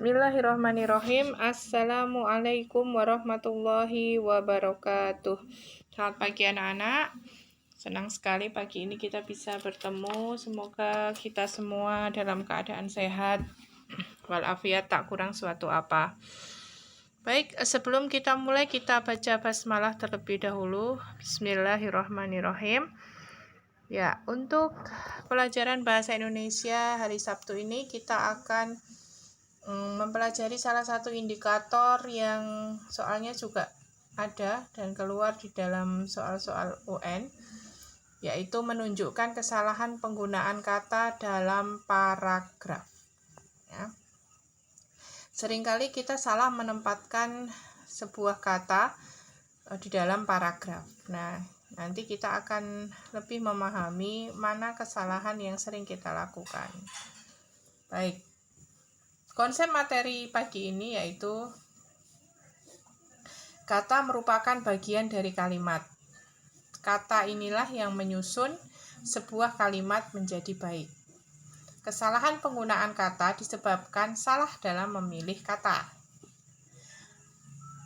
Bismillahirrahmanirrahim. Assalamualaikum warahmatullahi wabarakatuh. Selamat pagi anak-anak. Senang sekali pagi ini kita bisa bertemu. Semoga kita semua dalam keadaan sehat walafiat, tak kurang suatu apa. Baik, sebelum kita mulai kita baca basmalah terlebih dahulu. Bismillahirrahmanirrahim. Ya, untuk pelajaran bahasa Indonesia hari Sabtu ini kita akan mempelajari salah satu indikator yang soalnya juga ada dan keluar di dalam soal-soal UN, yaitu menunjukkan kesalahan penggunaan kata dalam paragraf. Ya. Seringkali kita salah menempatkan sebuah kata di dalam paragraf. Nah, nanti kita akan lebih memahami mana kesalahan yang sering kita lakukan. Baik. Konsep materi pagi ini yaitu kata merupakan bagian dari kalimat. Kata inilah yang menyusun sebuah kalimat menjadi baik. Kesalahan penggunaan kata disebabkan salah dalam memilih kata.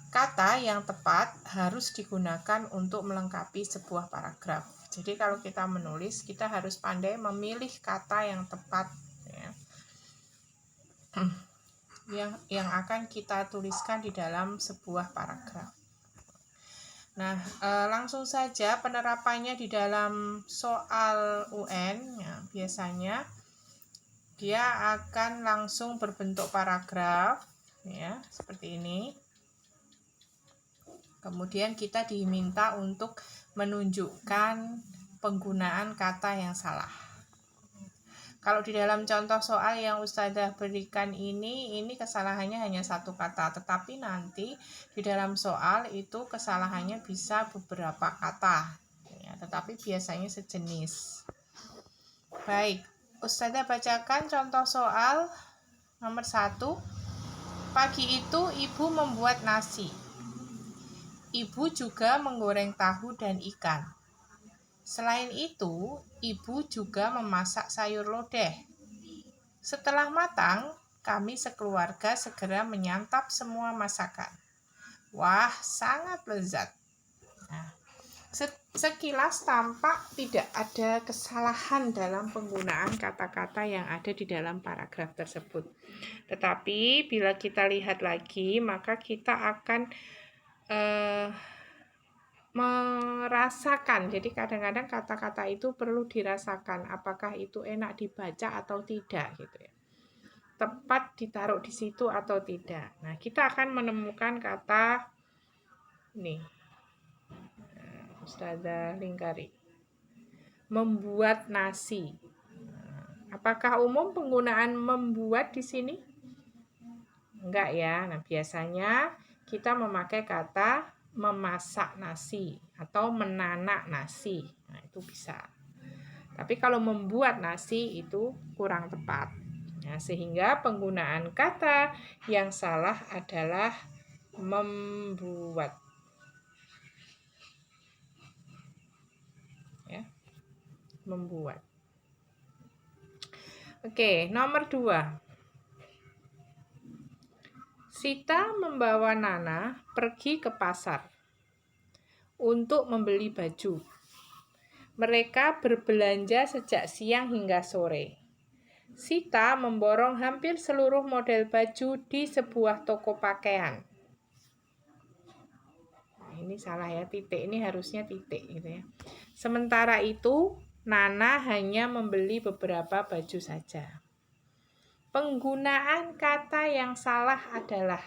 Kata yang tepat harus digunakan untuk melengkapi sebuah paragraf. Jadi kalau kita menulis, kita harus pandai memilih kata yang tepat, ya. yang akan kita tuliskan di dalam sebuah paragraf. Nah, langsung saja penerapannya di dalam soal UN, ya, biasanya dia akan langsung berbentuk paragraf, ya, seperti ini. Kemudian kita diminta untuk menunjukkan penggunaan kata yang salah. Kalau di dalam contoh soal yang Ustazah berikan ini kesalahannya hanya satu kata, tetapi nanti di dalam soal itu kesalahannya bisa beberapa kata, ya, tetapi biasanya sejenis. Baik, Ustazah bacakan contoh soal nomor 1. Pagi itu ibu membuat nasi. Ibu juga menggoreng tahu dan ikan. Selain itu, ibu juga memasak sayur lodeh. Setelah matang, kami sekeluarga segera menyantap semua masakan. Wah, sangat lezat. Nah, sekilas tampak tidak ada kesalahan dalam penggunaan kata-kata yang ada di dalam paragraf tersebut. Tetapi bila kita lihat lagi, maka kita akan merasakan. Jadi kadang-kadang kata-kata itu perlu dirasakan apakah itu enak dibaca atau tidak, gitu ya. Tepat ditaruh di situ atau tidak. Nah, kita akan menemukan kata nih. Ustazah lingkari. Membuat nasi. Apakah umum penggunaan membuat di sini? Enggak ya. Nah, biasanya kita memakai kata memasak nasi atau menanak nasi. Nah, itu bisa. Tapi kalau membuat nasi itu kurang tepat. Nah, sehingga penggunaan kata yang salah adalah membuat. Ya. Membuat. Oke, nomor 2. Sita membawa Nana pergi ke pasar untuk membeli baju. Mereka berbelanja sejak siang hingga sore. Sita memborong hampir seluruh model baju di sebuah toko pakaian. Ini salah ya, titik ini harusnya titik gitu ya. Sementara itu, Nana hanya membeli beberapa baju saja. Penggunaan kata yang salah adalah,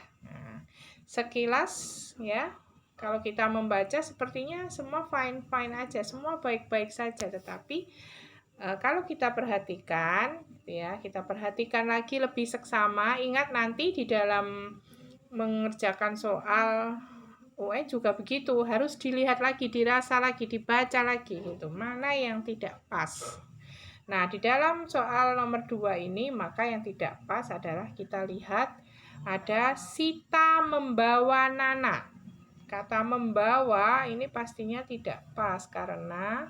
sekilas ya, kalau kita membaca sepertinya semua fine-fine aja, semua baik-baik saja, tetapi kalau kita perhatikan ya, kita perhatikan lagi lebih seksama, ingat nanti di dalam mengerjakan soal UN juga begitu, harus dilihat lagi, dirasa lagi, dibaca lagi gitu, mana yang tidak pas. Nah, di dalam soal nomor 2 ini, maka yang tidak pas adalah kita lihat ada Sita membawa Nana. Kata membawa ini pastinya tidak pas karena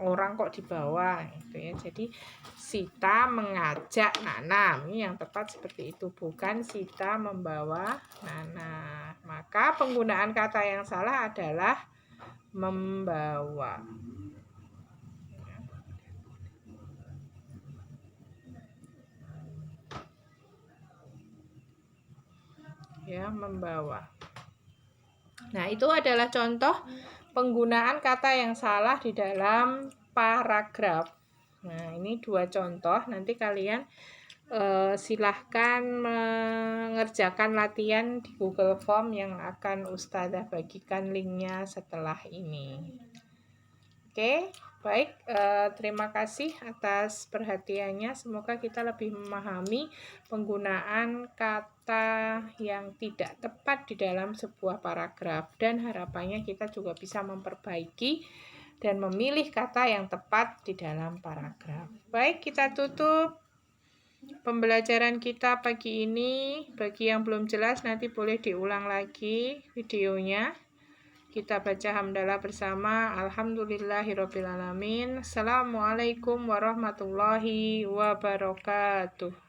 orang kok dibawa gitu ya. Jadi Sita mengajak Nana, ini yang tepat seperti itu, bukan Sita membawa Nana. Maka penggunaan kata yang salah adalah membawa. Ya, membawa. Nah, itu adalah contoh penggunaan kata yang salah di dalam paragraf. Nah, ini 2 contoh. Nanti kalian silahkan mengerjakan latihan di Google Form yang akan Ustazah bagikan linknya setelah ini. Oke, baik. Terima kasih atas perhatiannya. Semoga kita lebih memahami penggunaan kata yang tidak tepat di dalam sebuah paragraf. Dan harapannya kita juga bisa memperbaiki dan memilih kata yang tepat di dalam paragraf. Baik, kita tutup pembelajaran kita pagi ini. Bagi yang belum jelas nanti boleh diulang lagi videonya. Kita baca hamdalah bersama. Alhamdulillahirrabbilalamin. Assalamualaikum warahmatullahi wabarakatuh.